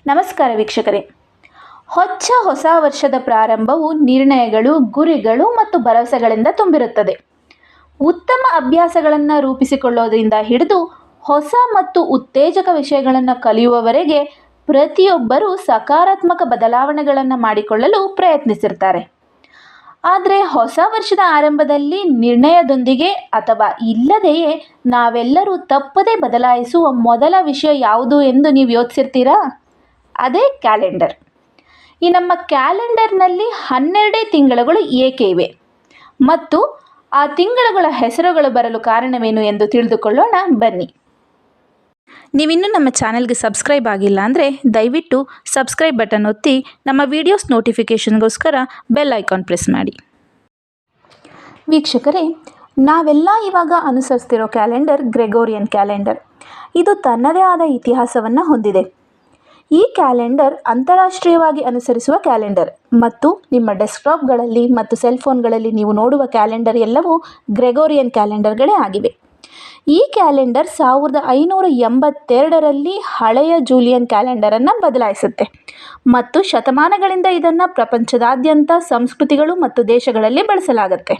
ನಮಸ್ಕಾರ ವೀಕ್ಷಕರೇ. ಹೊಸ ವರ್ಷದ ಪ್ರಾರಂಭವು ನಿರ್ಣಯಗಳು, ಗುರಿಗಳು ಮತ್ತು ಭರವಸೆಗಳಿಂದ ತುಂಬಿರುತ್ತದೆ. ಉತ್ತಮ ಅಭ್ಯಾಸಗಳನ್ನು ರೂಪಿಸಿಕೊಳ್ಳೋದ್ರಿಂದ ಹಿಡಿದು ಹೊಸ ಮತ್ತು ಉತ್ತೇಜಕ ವಿಷಯಗಳನ್ನು ಕಲಿಯುವವರೆಗೆ ಪ್ರತಿಯೊಬ್ಬರೂ ಸಕಾರಾತ್ಮಕ ಬದಲಾವಣೆಗಳನ್ನು ಮಾಡಿಕೊಳ್ಳಲು ಪ್ರಯತ್ನಿಸಿರ್ತಾರೆ. ಆದರೆ ಹೊಸ ವರ್ಷದ ಆರಂಭದಲ್ಲಿ ನಿರ್ಣಯದೊಂದಿಗೆ ಅಥವಾ ಇಲ್ಲದೆಯೇ ನಾವೆಲ್ಲರೂ ತಪ್ಪದೇ ಬದಲಾಯಿಸುವ ಮೊದಲ ವಿಷಯ ಯಾವುದು ಎಂದು ನೀವು ಯೋಚಿಸಿರ್ತೀರಾ? ಅದೇ ಕ್ಯಾಲೆಂಡರ್. ಈ ನಮ್ಮ ಕ್ಯಾಲೆಂಡರ್ನಲ್ಲಿ 12 ತಿಂಗಳುಗಳು ಏಕೆ ಇವೆ ಮತ್ತು ಆ ತಿಂಗಳುಗಳ ಹೆಸರುಗಳು ಬರಲು ಕಾರಣವೇನು ಎಂದು ತಿಳಿದುಕೊಳ್ಳೋಣ ಬನ್ನಿ. ನೀವಿನ್ನೂ ನಮ್ಮ ಚಾನೆಲ್ಗೆ ಸಬ್ಸ್ಕ್ರೈಬ್ ಆಗಿಲ್ಲ ಅಂದರೆ ದಯವಿಟ್ಟು ಸಬ್ಸ್ಕ್ರೈಬ್ ಬಟನ್ ಒತ್ತಿ ನಮ್ಮ ವಿಡಿಯೋಸ್ ನೋಟಿಫಿಕೇಷನ್ಗೋಸ್ಕರ ಬೆಲ್ ಐಕಾನ್ ಪ್ರೆಸ್ ಮಾಡಿ. ವೀಕ್ಷಕರೇ, ನಾವೆಲ್ಲ ಇವಾಗ ಅನುಸರಿಸ್ತಿರೋ ಕ್ಯಾಲೆಂಡರ್ ಗ್ರೆಗೋರಿಯನ್ ಕ್ಯಾಲೆಂಡರ್. ಇದು ತನ್ನದೇ ಆದ ಇತಿಹಾಸವನ್ನು ಹೊಂದಿದೆ. ಈ ಕ್ಯಾಲೆಂಡರ್ ಅಂತಾರಾಷ್ಟ್ರೀಯವಾಗಿ ಅನುಸರಿಸುವ ಕ್ಯಾಲೆಂಡರ್ ಮತ್ತು ನಿಮ್ಮ ಡೆಸ್ಕ್ಟಾಪ್ಗಳಲ್ಲಿ ಮತ್ತು ಸೆಲ್ಫೋನ್ಗಳಲ್ಲಿ ನೀವು ನೋಡುವ ಕ್ಯಾಲೆಂಡರ್ ಎಲ್ಲವೂ ಗ್ರೆಗೋರಿಯನ್ ಕ್ಯಾಲೆಂಡರ್ಗಳೇ ಆಗಿವೆ. ಈ ಕ್ಯಾಲೆಂಡರ್ 1582ರಲ್ಲಿ ಹಳೆಯ ಜೂಲಿಯನ್ ಕ್ಯಾಲೆಂಡರನ್ನು ಬದಲಾಯಿಸುತ್ತೆ ಮತ್ತು ಶತಮಾನಗಳಿಂದ ಇದನ್ನು ಪ್ರಪಂಚದಾದ್ಯಂತ ಸಂಸ್ಕೃತಿಗಳು ಮತ್ತು ದೇಶಗಳಲ್ಲಿ ಬಳಸಲಾಗುತ್ತೆ.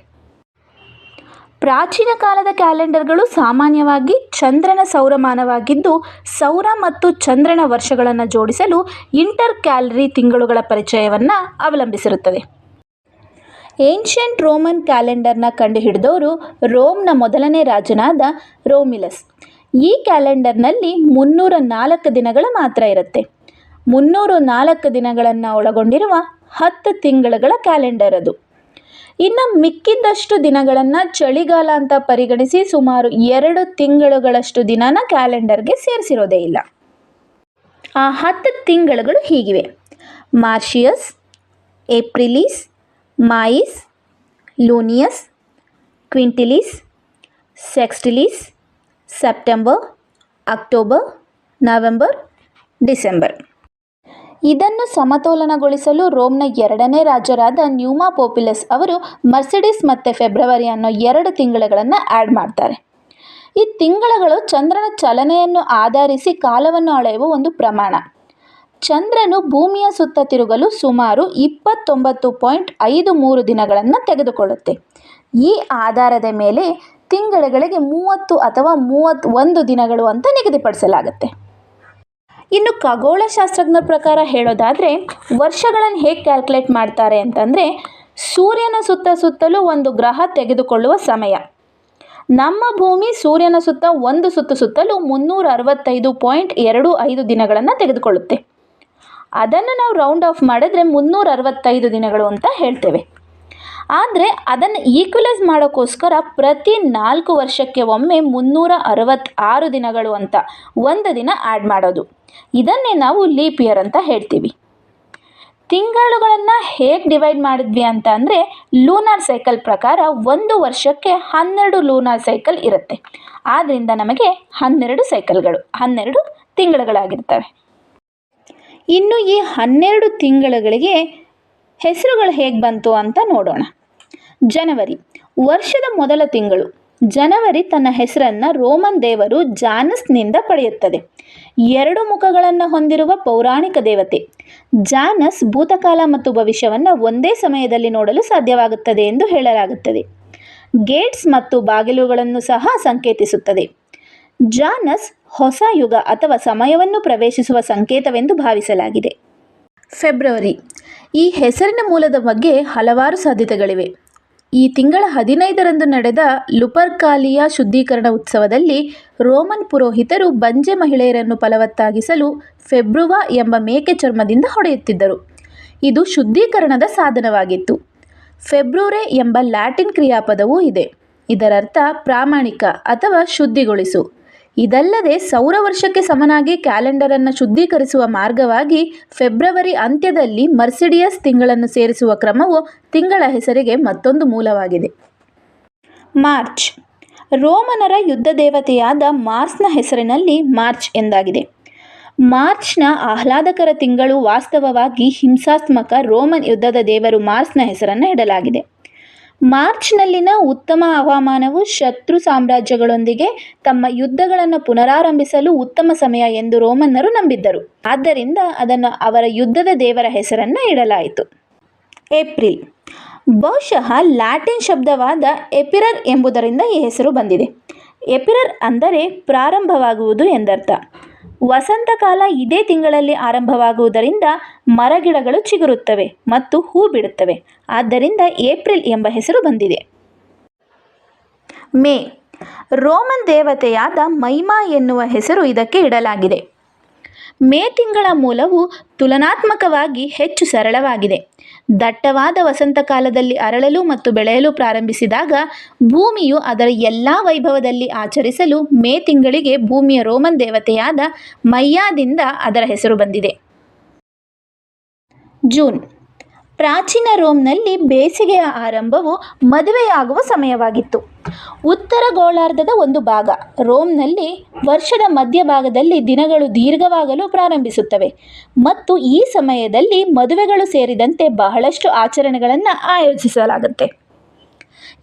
ಪ್ರಾಚೀನ ಕಾಲದ ಕ್ಯಾಲೆಂಡರ್ಗಳು ಸಾಮಾನ್ಯವಾಗಿ ಚಂದ್ರನ ಸೌರಮಾನವಾಗಿದ್ದು, ಸೌರ ಮತ್ತು ಚಂದ್ರನ ವರ್ಷಗಳನ್ನು ಜೋಡಿಸಲು ಇಂಟರ್ ಕ್ಯಾಲರಿ ತಿಂಗಳುಗಳ ಪರಿಚಯವನ್ನು ಅವಲಂಬಿಸಿರುತ್ತದೆ. ಏನ್ಷಿಯಂಟ್ ರೋಮನ್ ಕ್ಯಾಲೆಂಡರ್ನ ಕಂಡುಹಿಡಿದವರು ರೋಮ್ನ ಮೊದಲನೇ ರಾಜನಾದ ರೋಮಿಲಸ್. ಈ ಕ್ಯಾಲೆಂಡರ್ನಲ್ಲಿ 304 ದಿನಗಳು ಮಾತ್ರ ಇರುತ್ತೆ. 304 ದಿನಗಳನ್ನು ಒಳಗೊಂಡಿರುವ 10 ತಿಂಗಳುಗಳ ಕ್ಯಾಲೆಂಡರ್ ಅದು. ಇನ್ನು ಮಿಕ್ಕಿದ್ದಷ್ಟು ದಿನಗಳನ್ನು ಚಳಿಗಾಲ ಅಂತ ಪರಿಗಣಿಸಿ ಸುಮಾರು 2 ತಿಂಗಳುಗಳಷ್ಟು ದಿನನ ಕ್ಯಾಲೆಂಡರ್ಗೆ ಸೇರಿಸಿರೋದೇ ಇಲ್ಲ. ಆ 10 ತಿಂಗಳುಗಳು ಹೀಗಿವೆ: ಮಾರ್ಷಿಯಸ್, ಏಪ್ರಿಲಿಸ್, ಮಾಯಿಸ್, ಲೂನಿಯಸ್, ಕ್ವಿಂಟಿಲಿಸ್, ಸೆಕ್ಸ್ಟಿಲಿಸ್, ಸೆಪ್ಟೆಂಬರ್, ಅಕ್ಟೋಬರ್, ನವೆಂಬರ್, ಡಿಸೆಂಬರ್. ಇದನ್ನು ಸಮತೋಲನಗೊಳಿಸಲು ರೋಮ್ನ 2ನೇ ರಾಜರಾದ ನ್ಯೂಮಾ ಪೋಪಿಲಸ್ ಅವರು ಮರ್ಸಿಡಿಸ್ ಮತ್ತು ಫೆಬ್ರವರಿ ಅನ್ನೋ 2 ತಿಂಗಳುಗಳನ್ನು ಆ್ಯಡ್ ಮಾಡ್ತಾರೆ. ಈ ತಿಂಗಳುಗಳು ಚಂದ್ರನ ಚಲನೆಯನ್ನು ಆಧರಿಸಿ ಕಾಲವನ್ನು ಅಳೆಯುವ ಒಂದು ಪ್ರಮಾಣ. ಚಂದ್ರನು ಭೂಮಿಯ ಸುತ್ತ ತಿರುಗಲು ಸುಮಾರು 29.53 ದಿನಗಳನ್ನು ತೆಗೆದುಕೊಳ್ಳುತ್ತೆ. ಈ ಆಧಾರದ ಮೇಲೆ ತಿಂಗಳುಗಳಿಗೆ 30 ಅಥವಾ 31 ದಿನಗಳು ಅಂತ ನಿಗದಿಪಡಿಸಲಾಗುತ್ತೆ. ಇನ್ನು ಖಗೋಳಶಾಸ್ತ್ರಜ್ಞರ ಪ್ರಕಾರ ಹೇಳೋದಾದರೆ ವರ್ಷಗಳನ್ನು ಹೇಗೆ ಕ್ಯಾಲ್ಕುಲೇಟ್ ಮಾಡ್ತಾರೆ ಅಂತಂದರೆ, ಸೂರ್ಯನ ಸುತ್ತಲೂ ಒಂದು ಗ್ರಹ ತೆಗೆದುಕೊಳ್ಳುವ ಸಮಯ. ನಮ್ಮ ಭೂಮಿ ಸೂರ್ಯನ ಸುತ್ತ ಒಂದು ಸುತ್ತಲೂ 365.25 ದಿನಗಳನ್ನು ತೆಗೆದುಕೊಳ್ಳುತ್ತೆ. ಅದನ್ನು ನಾವು ರೌಂಡ್ ಆಫ್ ಮಾಡಿದ್ರೆ 365 ದಿನಗಳು ಅಂತ ಹೇಳ್ತೇವೆ. ಆದರೆ ಅದನ್ನು ಈಕ್ವಲೈಸ್ ಮಾಡೋಕ್ಕೋಸ್ಕರ ಪ್ರತಿ 4 ವರ್ಷಕ್ಕೆ ಒಮ್ಮೆ 366 ದಿನಗಳು ಅಂತ ಒಂದು ದಿನ ಆ್ಯಡ್ ಮಾಡೋದು. ಇದನ್ನೇ ನಾವು ಲೀಪ್ ಇಯರ್ ಅಂತ ಹೇಳ್ತೀವಿ. ತಿಂಗಳುಗಳನ್ನು ಹೇಗೆ ಡಿವೈಡ್ ಮಾಡಿದ್ವಿ ಅಂತ ಅಂದರೆ, ಲೂನಾರ್ ಸೈಕಲ್ ಪ್ರಕಾರ ಒಂದು ವರ್ಷಕ್ಕೆ 12 ಲೂನಾರ್ ಸೈಕಲ್ ಇರುತ್ತೆ. ಆದ್ದರಿಂದ ನಮಗೆ 12 ತಿಂಗಳುಗಳಾಗಿರ್ತವೆ. ಇನ್ನು ಈ 12 ತಿಂಗಳುಗಳಿಗೆ ಹೆಸರುಗಳು ಹೇಗೆ ಬಂತು ಅಂತ ನೋಡೋಣ. ಜನವರಿ ವರ್ಷದ ಮೊದಲ ತಿಂಗಳು. ಜನವರಿ ತನ್ನ ಹೆಸರನ್ನು ರೋಮನ್ ದೇವರು ಜಾನಸ್ನಿಂದ ಪಡೆಯುತ್ತದೆ. 2 ಮುಖಗಳನ್ನು ಹೊಂದಿರುವ ಪೌರಾಣಿಕ ದೇವತೆ. ಜಾನಸ್ ಭೂತಕಾಲ ಮತ್ತು ಭವಿಷ್ಯವನ್ನು ಒಂದೇ ಸಮಯದಲ್ಲಿ ನೋಡಲು ಸಾಧ್ಯವಾಗುತ್ತದೆ ಎಂದು ಹೇಳಲಾಗುತ್ತದೆ. ಗೇಟ್ಸ್ ಮತ್ತು ಬಾಗಿಲುಗಳನ್ನು ಸಹ ಸಂಕೇತಿಸುತ್ತದೆ. ಜಾನಸ್ ಹೊಸ ಯುಗ ಅಥವಾ ಸಮಯವನ್ನು ಪ್ರವೇಶಿಸುವ ಸಂಕೇತವೆಂದು ಭಾವಿಸಲಾಗಿದೆ. ಫೆಬ್ರವರಿ ಈ ಹೆಸರಿನ ಮೂಲದ ಬಗ್ಗೆ ಹಲವಾರು ಸಾಧ್ಯತೆಗಳಿವೆ. ಈ ತಿಂಗಳ 15ರಂದು ನಡೆದ ಲುಪರ್ಕಾಲಿಯ ಶುದ್ಧೀಕರಣ ಉತ್ಸವದಲ್ಲಿ ರೋಮನ್ ಪುರೋಹಿತರು ಬಂಜೆ ಮಹಿಳೆಯರನ್ನು ಫಲವತ್ತಾಗಿಸಲು ಫೆಬ್ರುವಾ ಎಂಬ ಮೇಕೆ ಚರ್ಮದಿಂದ ಹೊಡೆಯುತ್ತಿದ್ದರು. ಇದು ಶುದ್ಧೀಕರಣದ ಸಾಧನವಾಗಿತ್ತು. ಫೆಬ್ರೂರೆ ಎಂಬ ಲ್ಯಾಟಿನ್ ಕ್ರಿಯಾಪದವೂ ಇದೆ. ಇದರರ್ಥ ಪ್ರಾಮಾಣಿಕ ಅಥವಾ ಶುದ್ಧಿಗೊಳಿಸು. ಇದಲ್ಲದೆ ಸೌರ ವರ್ಷಕ್ಕೆ ಸಮನಾಗಿ ಕ್ಯಾಲೆಂಡರನ್ನು ಶುದ್ಧೀಕರಿಸುವ ಮಾರ್ಗವಾಗಿ ಫೆಬ್ರವರಿ ಅಂತ್ಯದಲ್ಲಿ ಮರ್ಸಿಡಿಯಸ್ ತಿಂಗಳನ್ನು ಸೇರಿಸುವ ಕ್ರಮವು ತಿಂಗಳ ಹೆಸರಿಗೆ ಮತ್ತೊಂದು ಮೂಲವಾಗಿದೆ. ಮಾರ್ಚ್ ರೋಮನರ ಯುದ್ಧ ದೇವತೆಯಾದ ಮಾರ್ಸ್ನ ಹೆಸರಿನಲ್ಲಿ ಮಾರ್ಚ್ ಎಂದಾಗಿದೆ. ಮಾರ್ಚ್ನ ಆಹ್ಲಾದಕರ ತಿಂಗಳು ವಾಸ್ತವವಾಗಿ ಹಿಂಸಾತ್ಮಕ ರೋಮನ್ ಯುದ್ಧದ ದೇವರು ಮಾರ್ಸ್ನ ಹೆಸರನ್ನು ಇಡಲಾಗಿದೆ. ಮಾರ್ಚ್ನಲ್ಲಿನ ಉತ್ತಮ ಹವಾಮಾನವು ಶತ್ರು ಸಾಮ್ರಾಜ್ಯಗಳೊಂದಿಗೆ ತಮ್ಮ ಯುದ್ಧಗಳನ್ನು ಪುನರಾರಂಭಿಸಲು ಉತ್ತಮ ಸಮಯ ಎಂದು ರೋಮನ್ನರು ನಂಬಿದ್ದರು. ಆದ್ದರಿಂದ ಅದನ್ನು ಅವರ ಯುದ್ಧದ ದೇವರ ಹೆಸರನ್ನು ಇಡಲಾಯಿತು. ಏಪ್ರಿಲ್ ಬಹುಶಃ ಲ್ಯಾಟಿನ್ ಶಬ್ದವಾದ ಎಪಿರರ್ ಎಂಬುದರಿಂದ ಈ ಹೆಸರು ಬಂದಿದೆ. ಎಪಿರರ್ ಅಂದರೆ ಪ್ರಾರಂಭವಾಗುವುದು ಎಂದರ್ಥ. ವಸಂತಕಾಲ ಇದೇ ತಿಂಗಳಲ್ಲಿ ಆರಂಭವಾಗುವುದರಿಂದ ಮರಗಿಡಗಳು ಚಿಗುರುತ್ತವೆ ಮತ್ತು ಹೂ ಬಿಡುತ್ತವೆ. ಆದ್ದರಿಂದ ಏಪ್ರಿಲ್ ಎಂಬ ಹೆಸರು ಬಂದಿದೆ. ಮೇ ರೋಮನ್ ದೇವತೆಯಾದ ಮೈಮಾ ಎನ್ನುವ ಹೆಸರು ಇದಕ್ಕೆ ಇಡಲಾಗಿದೆ. ಮೇ ತಿಂಗಳ ಮೂಲವು ತುಲನಾತ್ಮಕವಾಗಿ ಹೆಚ್ಚು ಸರಳವಾಗಿದೆ. ದಟ್ಟವಾದ ವಸಂತಕಾಲದಲ್ಲಿ ಅರಳಲು ಮತ್ತು ಬೆಳೆಯಲು ಪ್ರಾರಂಭಿಸಿದಾಗ ಭೂಮಿಯು ಅದರ ಎಲ್ಲ ವೈಭವದಲ್ಲಿ ಆಚರಿಸಲು ಮೇ ತಿಂಗಳಿಗೆ ಭೂಮಿಯ ರೋಮನ್ ದೇವತೆಯಾದ ಮೈಯಾದಿಂದ ಅದರ ಹೆಸರು ಬಂದಿದೆ. ಜೂನ್ ಪ್ರಾಚೀನ ರೋಮ್ನಲ್ಲಿ ಬೇಸಿಗೆಯ ಆರಂಭವು ಮದುವೆಯಾಗುವ ಸಮಯವಾಗಿತ್ತು. ಉತ್ತರ ಗೋಳಾರ್ಧದ ಒಂದು ಭಾಗ ರೋಮ್ನಲ್ಲಿ ವರ್ಷದ ಮಧ್ಯಭಾಗದಲ್ಲಿ ದಿನಗಳು ದೀರ್ಘವಾಗಲು ಪ್ರಾರಂಭಿಸುತ್ತವೆ ಮತ್ತು ಈ ಸಮಯದಲ್ಲಿ ಮದುವೆಗಳು ಸೇರಿದಂತೆ ಬಹಳಷ್ಟು ಆಚರಣೆಗಳನ್ನು ಆಯೋಜಿಸಲಾಗುತ್ತೆ.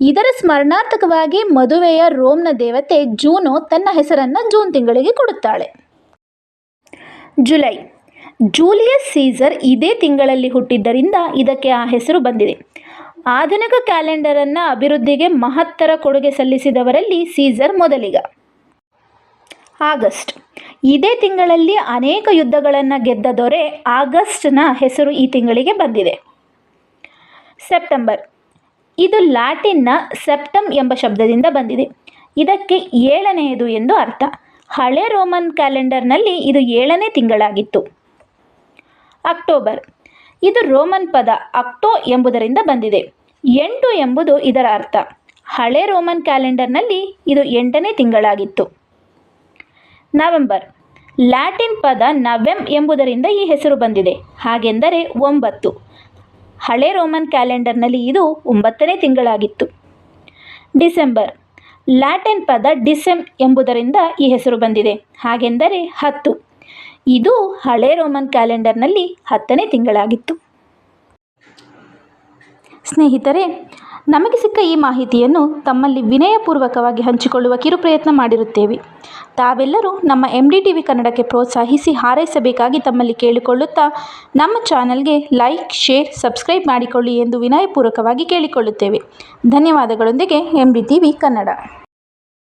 ಇದರ ಸ್ಮರಣಾರ್ಥಕವಾಗಿ ಮದುವೆಯ ರೋಮ್ನ ದೇವತೆ ಜೂನೋ ತನ್ನ ಹೆಸರನ್ನು ಜೂನ್ ತಿಂಗಳಿಗೆ ಕೊಡುತ್ತಾಳೆ. ಜುಲೈ ಜೂಲಿಯಸ್ ಸೀಸರ್ ಇದೇ ತಿಂಗಳಲ್ಲಿ ಹುಟ್ಟಿದ್ದರಿಂದ ಇದಕ್ಕೆ ಆ ಹೆಸರು ಬಂದಿದೆ. ಆಧುನಿಕ ಕ್ಯಾಲೆಂಡರನ್ನು ಅಭಿವೃದ್ಧಿಗೆ ಮಹತ್ತರ ಕೊಡುಗೆ ಸಲ್ಲಿಸಿದವರಲ್ಲಿ ಸೀಸರ್ ಮೊದಲಿಗ. ಆಗಸ್ಟ್ ಇದೇ ತಿಂಗಳಲ್ಲಿ ಅನೇಕ ಯುದ್ಧಗಳನ್ನು ಗೆದ್ದ ದೊರೆ ಆಗಸ್ಟ್ನ ಹೆಸರು ಈ ತಿಂಗಳಿಗೆ ಬಂದಿದೆ. ಸೆಪ್ಟೆಂಬರ್ ಇದು ಲ್ಯಾಟಿನ್ನ ಸೆಪ್ಟಮ್ ಎಂಬ ಶಬ್ದದಿಂದ ಬಂದಿದೆ. ಇದಕ್ಕೆ 7ನೇಯದು ಎಂದು ಅರ್ಥ. ಹಳೆ ರೋಮನ್ ಕ್ಯಾಲೆಂಡರ್ನಲ್ಲಿ ಇದು 7ನೇ ತಿಂಗಳಾಗಿತ್ತು. ಅಕ್ಟೋಬರ್ ಇದು ರೋಮನ್ ಪದ ಅಕ್ಟೋ ಎಂಬುದರಿಂದ ಬಂದಿದೆ. 8 ಎಂಬುದು ಇದರ ಅರ್ಥ. ಹಳೆ ರೋಮನ್ ಕ್ಯಾಲೆಂಡರ್ನಲ್ಲಿ ಇದು 8ನೇ ತಿಂಗಳಾಗಿತ್ತು. ನವೆಂಬರ್ ಲ್ಯಾಟಿನ್ ಪದ ನವೆಮ್ ಎಂಬುದರಿಂದ ಈ ಹೆಸರು ಬಂದಿದೆ. ಹಾಗೆಂದರೆ 9. ಹಳೆ ರೋಮನ್ ಕ್ಯಾಲೆಂಡರ್ನಲ್ಲಿ ಇದು 9ನೇ ತಿಂಗಳಾಗಿತ್ತು. ಡಿಸೆಂಬರ್ ಲ್ಯಾಟಿನ್ ಪದ ಡಿಸೆಮ್ ಎಂಬುದರಿಂದ ಈ ಹೆಸರು ಬಂದಿದೆ. ಹಾಗೆಂದರೆ 10. ಇದು ಹಳೆ ರೋಮನ್ ಕ್ಯಾಲೆಂಡರ್ನಲ್ಲಿ 10ನೇ ತಿಂಗಳಾಗಿತ್ತು. ಸ್ನೇಹಿತರೆ, ನಮಗೆ ಸಿಕ್ಕ ಈ ಮಾಹಿತಿಯನ್ನು ತಮ್ಮಲ್ಲಿ ವಿನಯಪೂರ್ವಕವಾಗಿ ಹಂಚಿಕೊಳ್ಳುವ ಕಿರುಪ್ರಯತ್ನ ಮಾಡಿರುತ್ತೇವೆ. ತಾವೆಲ್ಲರೂ ನಮ್ಮ MDTV ಕನ್ನಡಕ್ಕೆ ಪ್ರೋತ್ಸಾಹಿಸಿ ಹಾರೈಸಬೇಕಾಗಿ ತಮ್ಮಲ್ಲಿ ಕೇಳಿಕೊಳ್ಳುತ್ತಾ ನಮ್ಮ ಚಾನಲ್ಗೆ ಲೈಕ್, ಶೇರ್, ಸಬ್ಸ್ಕ್ರೈಬ್ ಮಾಡಿಕೊಳ್ಳಿ ಎಂದು ವಿನಯಪೂರ್ವಕವಾಗಿ ಕೇಳಿಕೊಳ್ಳುತ್ತೇವೆ. ಧನ್ಯವಾದಗಳೊಂದಿಗೆ MDTV ಕನ್ನಡ.